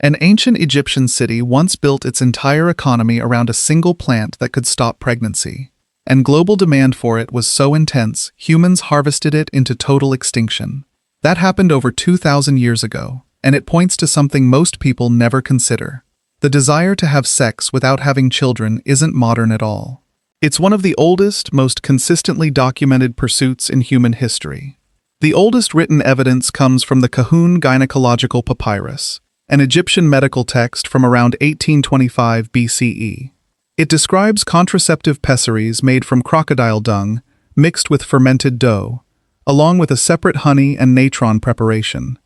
An ancient Egyptian city once built its entire economy around a single plant that could stop pregnancy. And global demand for it was so intense, humans harvested it into total extinction. That happened over 2,000 years ago, and it points to something most people never consider. The desire to have sex without having children isn't modern at all. It's one of the oldest, most consistently documented pursuits in human history. The oldest written evidence comes from the Kahun Gynecological Papyrus, an Egyptian medical text from around 1825 BCE. It describes contraceptive pessaries made from crocodile dung, mixed with fermented dough, along with a separate honey and natron preparation.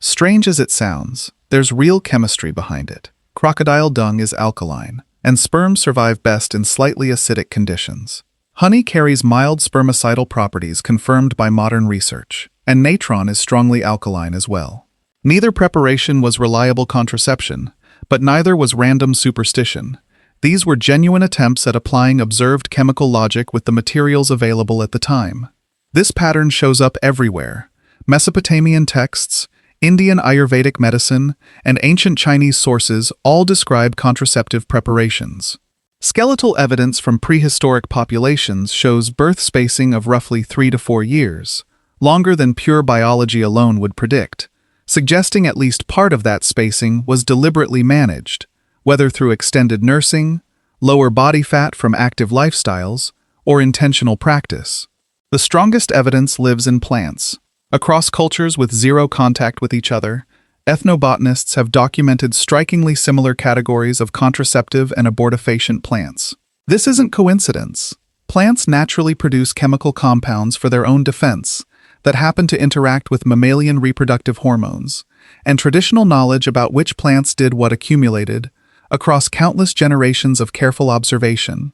Strange as it sounds, there's real chemistry behind it. Crocodile dung is alkaline, and sperm survive best in slightly acidic conditions. Honey carries mild spermicidal properties confirmed by modern research, and natron is strongly alkaline as well. Neither preparation was reliable contraception, but neither was random superstition. These were genuine attempts at applying observed chemical logic with the materials available at the time. This pattern shows up everywhere: Mesopotamian texts, Indian Ayurvedic medicine, and ancient Chinese sources all describe contraceptive preparations. Skeletal evidence from prehistoric populations shows birth spacing of roughly 3 to 4 years, longer than pure biology alone would predict, suggesting at least part of that spacing was deliberately managed, whether through extended nursing, lower body fat from active lifestyles, or intentional practice. The strongest evidence lives in plants. Across cultures with zero contact with each other, ethnobotanists have documented strikingly similar categories of contraceptive and abortifacient plants. This isn't coincidence. Plants naturally produce chemical compounds for their own defense that happen to interact with mammalian reproductive hormones, and traditional knowledge about which plants did what accumulated, across countless generations of careful observation,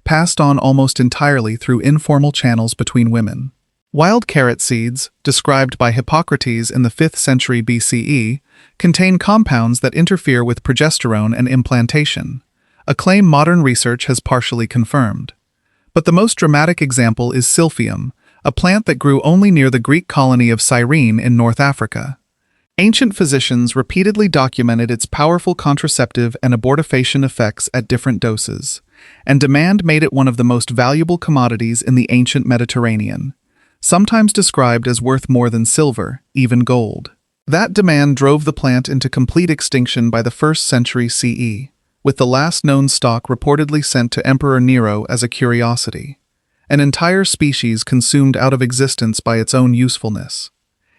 passed on almost entirely through informal channels between women. Wild carrot seeds, described by Hippocrates in the 5th century BCE, contain compounds that interfere with progesterone and implantation, a claim modern research has partially confirmed. But the most dramatic example is Silphium, a plant that grew only near the Greek colony of Cyrene in North Africa. Ancient physicians repeatedly documented its powerful contraceptive and abortifacient effects at different doses, and demand made it one of the most valuable commodities in the ancient Mediterranean, sometimes described as worth more than silver, even gold. That demand drove the plant into complete extinction by the 1st century CE, with the last known stock reportedly sent to Emperor Nero as a curiosity. An entire species consumed out of existence by its own usefulness.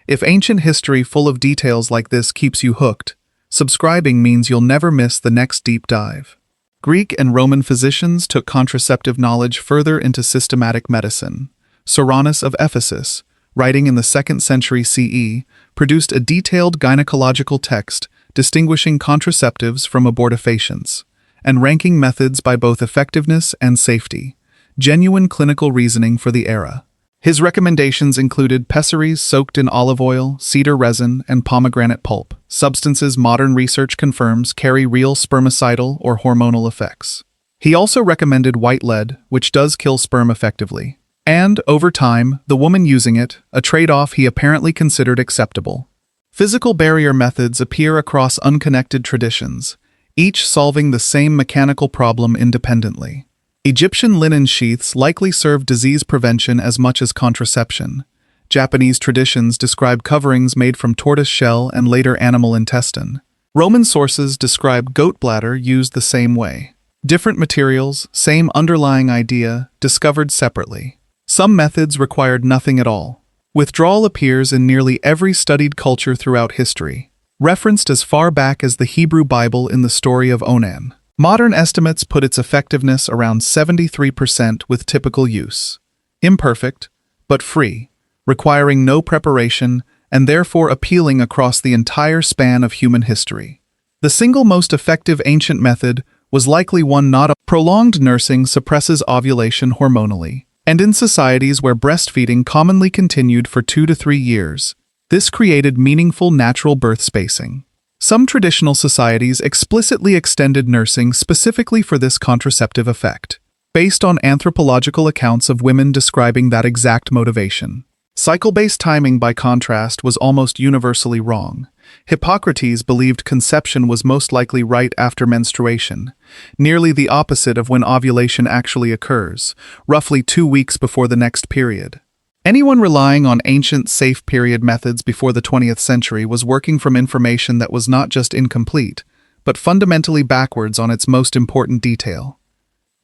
If ancient history full of details like this keeps you hooked, subscribing means you'll never miss the next deep dive. Greek and Roman physicians took contraceptive knowledge further into systematic medicine. Soranus of Ephesus, writing in the 2nd century CE, produced a detailed gynecological text distinguishing contraceptives from abortifacients, and ranking methods by both effectiveness and safety, genuine clinical reasoning for the era. His recommendations included pessaries soaked in olive oil, cedar resin, and pomegranate pulp, substances modern research confirms carry real spermicidal or hormonal effects. He also recommended white lead, which does kill sperm effectively. And, over time, the woman using it, a trade-off he apparently considered acceptable. Physical barrier methods appear across unconnected traditions, each solving the same mechanical problem independently. Egyptian linen sheaths likely served disease prevention as much as contraception. Japanese traditions describe coverings made from tortoise shell and later animal intestine. Roman sources describe goat bladder used the same way. Different materials, same underlying idea, discovered separately. Some methods required nothing at all. Withdrawal appears in nearly every studied culture throughout history, referenced as far back as the Hebrew Bible in the story of Onan. Modern estimates put its effectiveness around 73% with typical use. Imperfect, but free, requiring no preparation, and therefore appealing across the entire span of human history. The single most effective ancient method was likely one not prolonged nursing suppresses ovulation hormonally, and in societies where breastfeeding commonly continued for 2 to 3 years, this created meaningful natural birth spacing. Some traditional societies explicitly extended nursing specifically for this contraceptive effect, based on anthropological accounts of women describing that exact motivation. Cycle-based timing, by contrast, was almost universally wrong. Hippocrates believed conception was most likely right after menstruation, nearly the opposite of when ovulation actually occurs, roughly 2 weeks before the next period. Anyone relying on ancient safe period methods before the 20th century was working from information that was not just incomplete, but fundamentally backwards on its most important detail.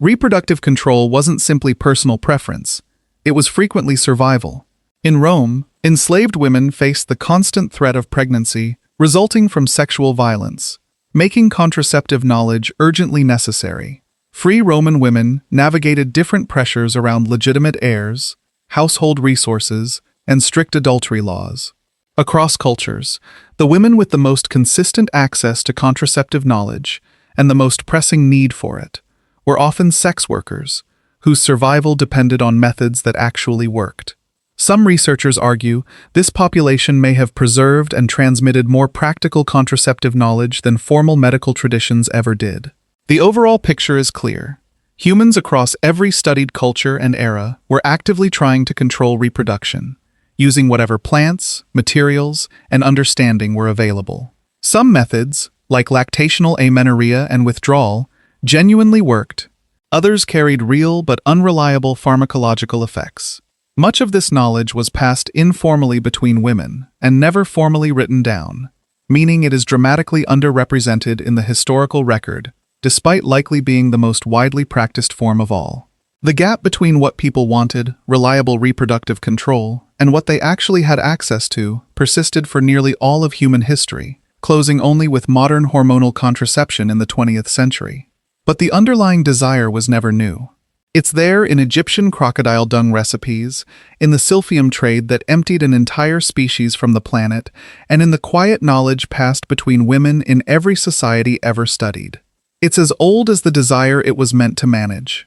Reproductive control wasn't simply personal preference, it was frequently survival. In Rome, enslaved women faced the constant threat of pregnancy resulting from sexual violence, making contraceptive knowledge urgently necessary. Free Roman women navigated different pressures around legitimate heirs, household resources, and strict adultery laws. Across cultures, the women with the most consistent access to contraceptive knowledge and the most pressing need for it were often sex workers, whose survival depended on methods that actually worked. Some researchers argue this population may have preserved and transmitted more practical contraceptive knowledge than formal medical traditions ever did. The overall picture is clear. Humans across every studied culture and era were actively trying to control reproduction, using whatever plants, materials, and understanding were available. Some methods, like lactational amenorrhea and withdrawal, genuinely worked. Others carried real but unreliable pharmacological effects. Much of this knowledge was passed informally between women and never formally written down, meaning it is dramatically underrepresented in the historical record, despite likely being the most widely practiced form of all. The gap between what people wanted, reliable reproductive control, and what they actually had access to persisted for nearly all of human history, closing only with modern hormonal contraception in the 20th century. But the underlying desire was never new. It's there in Egyptian crocodile dung recipes, in the Silphium trade that emptied an entire species from the planet, and in the quiet knowledge passed between women in every society ever studied. It's as old as the desire it was meant to manage.